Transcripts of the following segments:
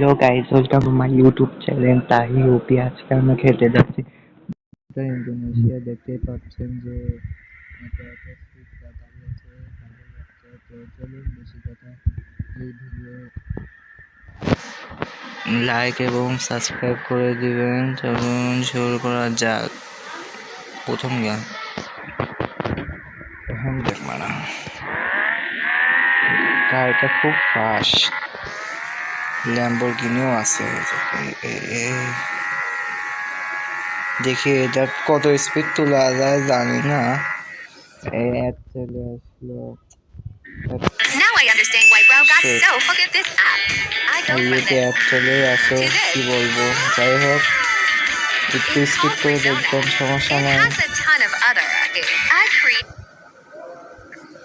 Hello guys, welcome to my YouTube channel তাহি ওপি। আজকে আমরা খেলতে যাচ্ছি ইন্দোনেশিয়া। দেখতে পাচ্ছেন যে চলুন বেশি কথা এই ভিডিও লাইক এবং সাবস্ক্রাইব করে দিবেন। চলুন শুরু করা যাক। প্রথম গেম হ্যান্ডব্রেক মারা, গাড়িটা খুব ফাস্ট, ল্যাম্বরগিনিও আছে। দেখি এটা কত স্পিড তোলা যায় জানি না। অ্যাড চলে আসলো। Now I understand why Bro got so hooked at this app. I go from ইউতে this অ্যাড চলে আসে, to this. কি বলবো। যাই হোক, একটু It's স্কিপ called করে Frizona. দেখবেন, সমস্যা It নাই। has a ton of other I create.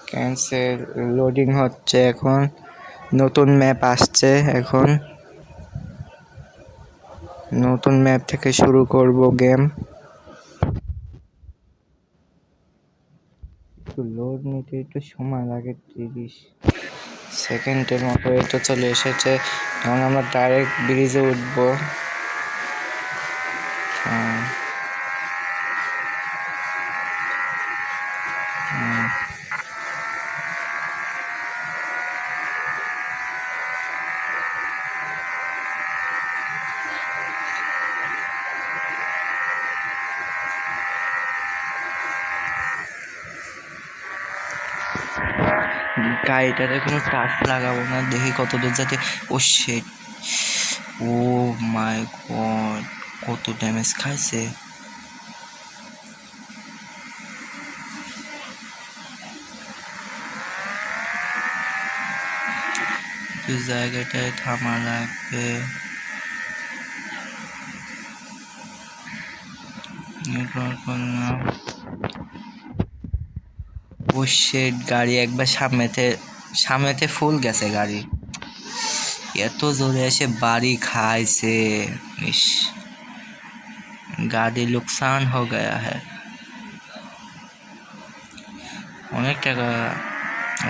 Cancel, loading হচ্ছে এখন। নতুন ম্যাপ আসছে এখন, নতুন ম্যাপ থেকে শুরু করব গেম। একটু লোড নিতে একটু সময় লাগে, 30 সেকেন্ডের মতো। এটা চলে এসেছে। এখন আমরা ডাইরেক্ট ব্রিজে উঠবো। গাড়িটাতে কোনো টাচ লাগাবো না, দেখি কত দূর যাতে। ও শিট, ও মাই গড, কত ড্যামেজ খাইছে। জায়গাটায় থামা লাগবে। ও শিট, গাড়ি একবার সামনেতে ফুল গেছে গাড়ি। এত জোরে এসে বাড়ি খাইছে। ইস, গাড়ি নুকসান হো গয়া হ্যায়। অনেক টাকা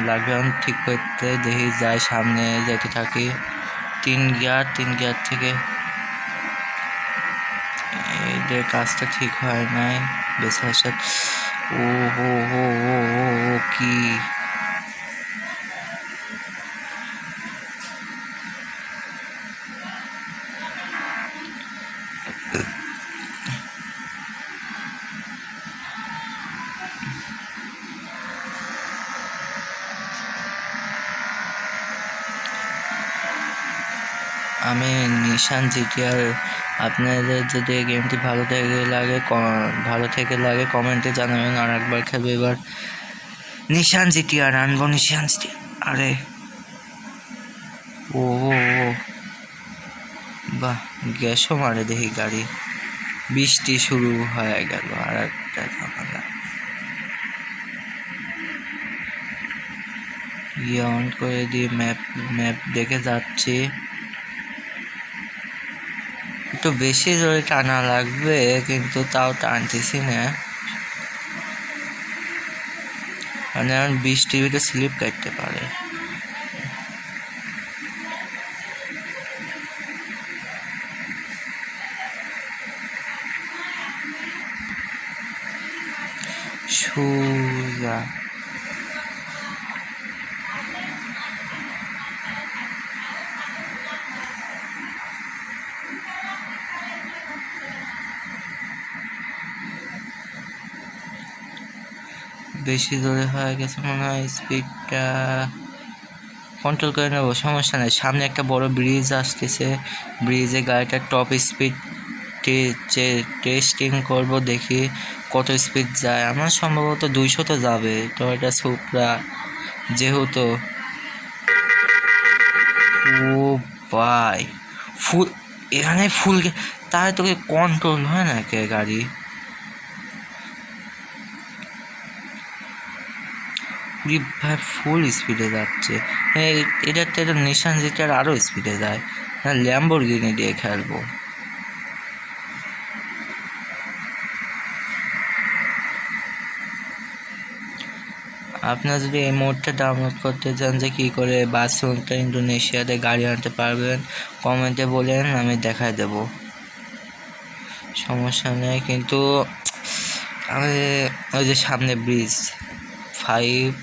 লাগবে এখন ঠিক করতে। দেখি যাই, সামনে যেতে থাকি। 3 গিয়ার থেকে এদের কাজটা ঠিক হয় নাই। বেশ ও হো হো ও ও ও কি আমি নিশান জিটিআর। আপনাদের যদি এই গেমটি ভালো থেকে লাগে কমেন্টে জানাবেন। আর একবার খেলবে এবার নিশান জিটিআর, আনবো নিশান জিটিআর। আরে ও ও ও বাহ, গ্যাসও মারে দেখি গাড়ি। বৃষ্টি শুরু হয়ে গেল, আর একটা ঝামেলা। অন করে দিয়ে ম্যাপ দেখে যাচ্ছি। একটু বেশি জোরে টানা লাগবে, কিন্তু তাও টানতেছি না। মানে এখন বৃষ্টির ভিতরে স্লিপ কাটতে পারে। সোজা বেশি জোরে হয়ে গেছে মনে হয়, স্পিডটা কন্ট্রোল করে নেবো, সমস্যা নেই। সামনে একটা বড় ব্রিজ আসতেছে, ব্রিজে গাড়িটার টপ স্পিড টেস্টিং করব, দেখি কত স্পিড যায়। আমার সম্ভবত 200 তো যাবে। তো এটা সুপ্রা যেহেতু। ও ভাই, ফুল এখানে ফুল, তাই তোকে কন্ট্রোল হয় না কে গাড়ি। ভাই ফুল স্পিডে যাচ্ছে। এটার তো নিশান জিটার আরও স্পিডে যায়। হ্যাঁ, ল্যাম্বরগিনি দিয়ে খেলবো। আপনারা যদি এই মোডটা ডাউনলোড করতে চান যে কী করে বার্সেলোনা ইন্দোনেশিয়াতে গাড়ি আনতে পারবেন, কমেন্টে বলেন, আমি দেখায় দেব, সমস্যা নেই। কিন্তু আমি ওই যে সামনে ব্রিজ 5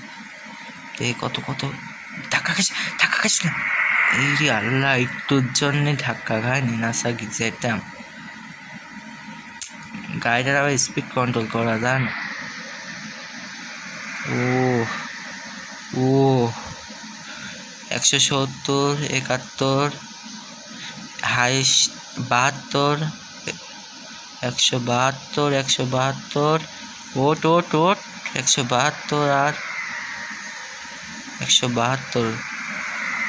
কত কত ধাক্কা খাইস না, এই রে আল্লাহ, একটুর জন্যে ধাক্কা খায়নি না সাকি যেতাম। গাড়িটার আবার স্পিড কন্ট্রোল করা যায় না। ও ও 170, 71, হাইস্ট 72, 172, 172, ওট 172 আর 172,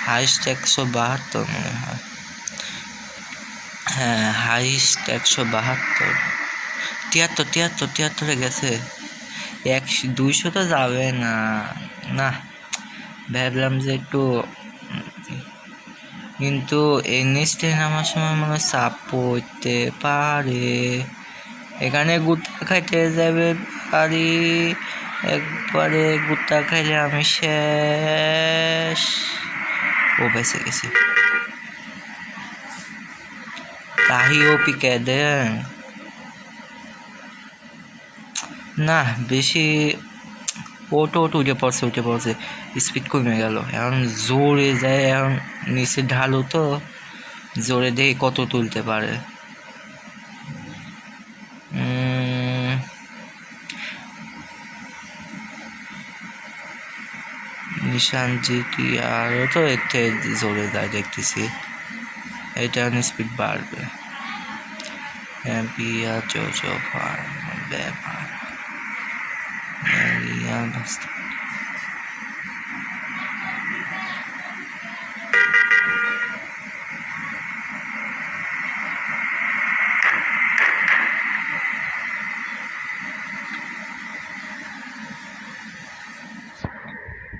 হাইস্ট 172 মনে হয়, হ্যাঁ হাইস্ট 172, 73 গেছে। 200 তো যাবে না, না ভাবলাম যে একটু, কিন্তু এনএসটে নামার সময় মনে চাপ পড়তে পারে, এখানে গুত্তা খাইতে যাবে পারি, একবারে গুত্তা খাইলে আমি শেষ। ও বেঁচে গেছি, তাহি ও পিকে দেন না বেশি। ওটো উঠে পড়ছে, স্পিড কমে গেল, এখন জোরে যায়, এখন নিচে ঢালু তো জোরে দেখি কত তুলতে পারে। নিশান জিটিআরও তো এর থেকে জোরে যায় দেখতেছি, এটা স্পিড বাড়বে। ব্যাপার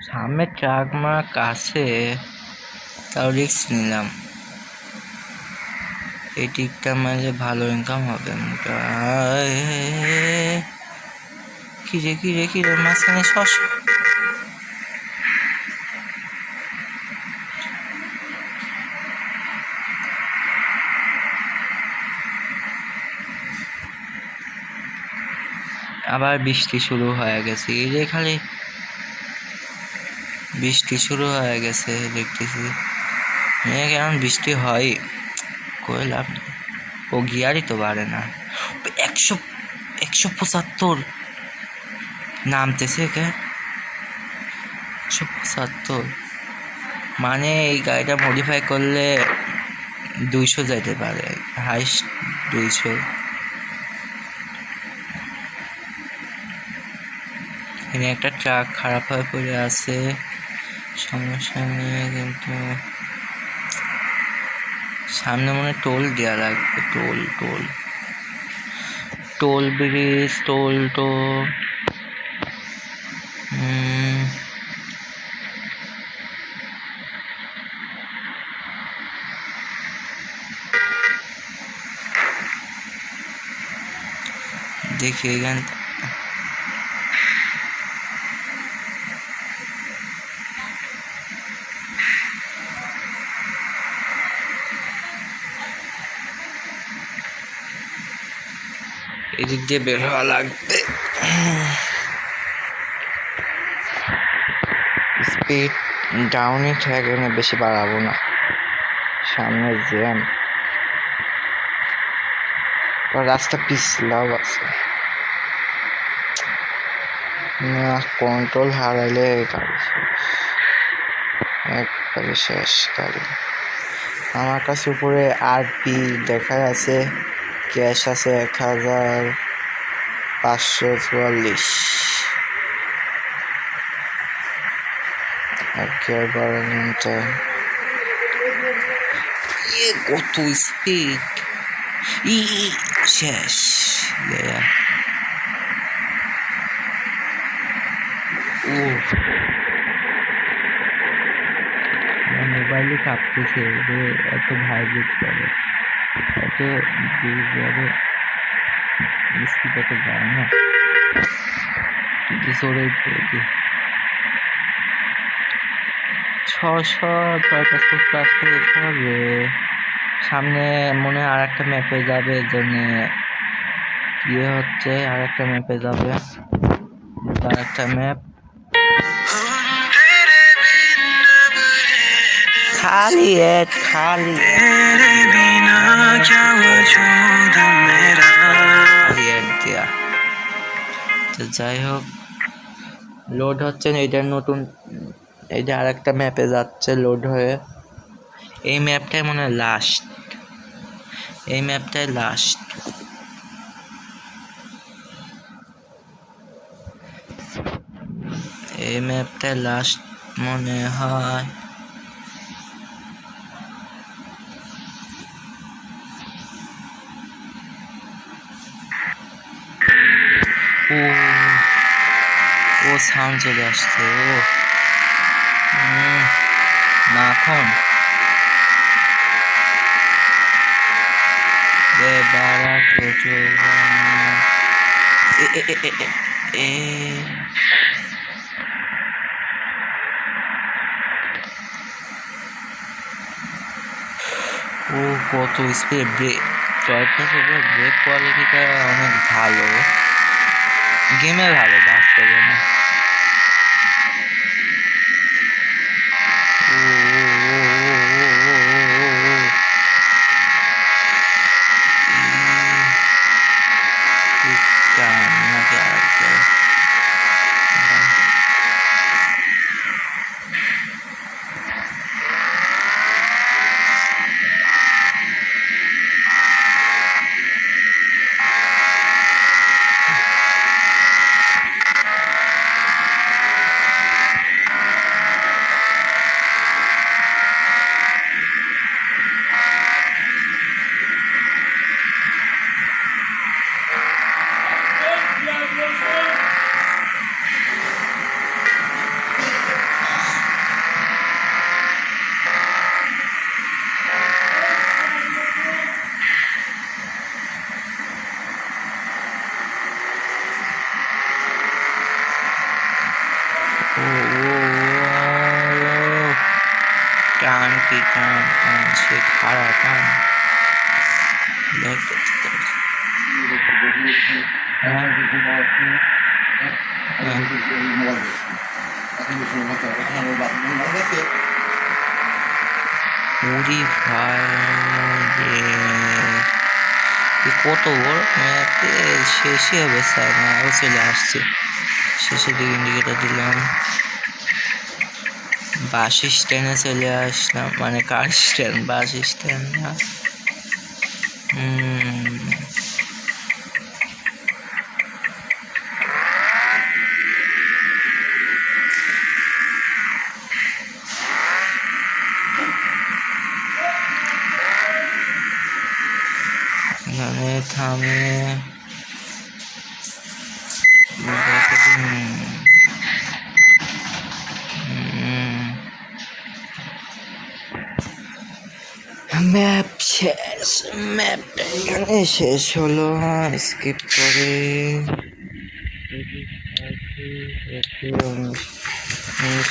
সামনে ট্রাক মার কাছে, তাও রিস্ক নিলাম। এই টিকটা মারলে ভালো ইনকাম হবে। কি রে মাঝখানে শস, আবার বৃষ্টি শুরু হয়ে গেছে, এই যে খালি বৃষ্টি শুরু হয়ে গেছে দেখতেছি। কেমন বৃষ্টি হয় কই লাভ নেই, ও গিয়ারই তো বাড়ে না। 175 নামতেছে কে, 175 মানে এই গাড়িটা মডিফাই করলে 200 যাইতে পারে, হাইস্ট 200। এখানে একটা ট্রাক খারাপ হয়ে পড়ে আছে, সমস্যা নেই, কিন্তু সামনে মনে টোল দেওয়া লাগবে, টোল ব্রিজ, টোল দেখি এখান এদিক দিয়ে বের হওয়া লাগবে। স্পিড ডাউনই থাকে, বেশি বাড়াবো না, সামনে জ্যাম, রাস্তা পিছলাও আছে না, কন্ট্রোল হারাইলে গাড়ি একবারে শেষ গাড়ি। আমার কাছে উপরে আরপি দেখা আছে, ক্যাশ আছে 1544, একেবারে কত স্পিড, শেষ। মোবাইলে কাঁপতেছে, এত ভাইব্রেট করে, এত স্পিড এত যায় না, কিন্তু জোরে ছশো পঞ্চাশ ফুট ক্লাস করে হবে। সামনে মনে হয় আর একটা ম্যাপে যাবে, এর জন্যে ইয়ে হচ্ছে, আর একটা ম্যাপে যাবে, আর একটা ম্যাপ খালি খালি দিয়া। তো যাই হোক, লোড হচ্ছে, এইটার নতুন, এইটা আর একটা ম্যাপে যাচ্ছে লোড হয়ে। এই ম্যাপটাই মনে হয় লাস্ট, এই ম্যাপটাই লাস্ট। এই ম্যাপটাই লাস্ট মনে হয়। ও সাউন্ড চলে আসছে। ও মাখন বারা ও কত স্পিড ব্রেক, ব্রেক কোয়ালিটিটা অনেক ভালো, গেমে ভালো, বাস্তবে না। টান কি টান টান, সে খাড়া টান। উড়ি ভাই কত বড় ম্যাপে, শেষই হবে স্যার না, ও চলে আসছে শেষের দিকে। ইন্ডিকেটার দিলাম, বাস স্ট্যান্ডে চলে আসলাম, মানে কার স্ট্যান্ড, বাস স্ট্যান্ড না। এখানে থামে ম্যাপ শেষ, ম্যাপটা এখানে শেষ হলো। স্কিপ করে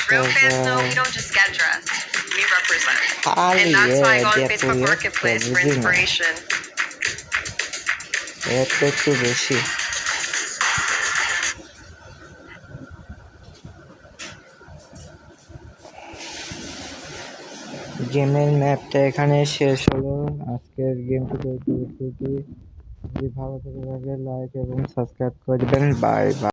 Real fans know we don't just get dressed, we represent. And that's why I go on Facebook Marketplace for inspiration. একটু বেশি। গেমের ম্যাপটা এখানে শেষ হলো। আজকের গেমটি যদি ভালো থেকে লাগে লাইক এবং সাবস্ক্রাইব করে দেবেন। Bye bye.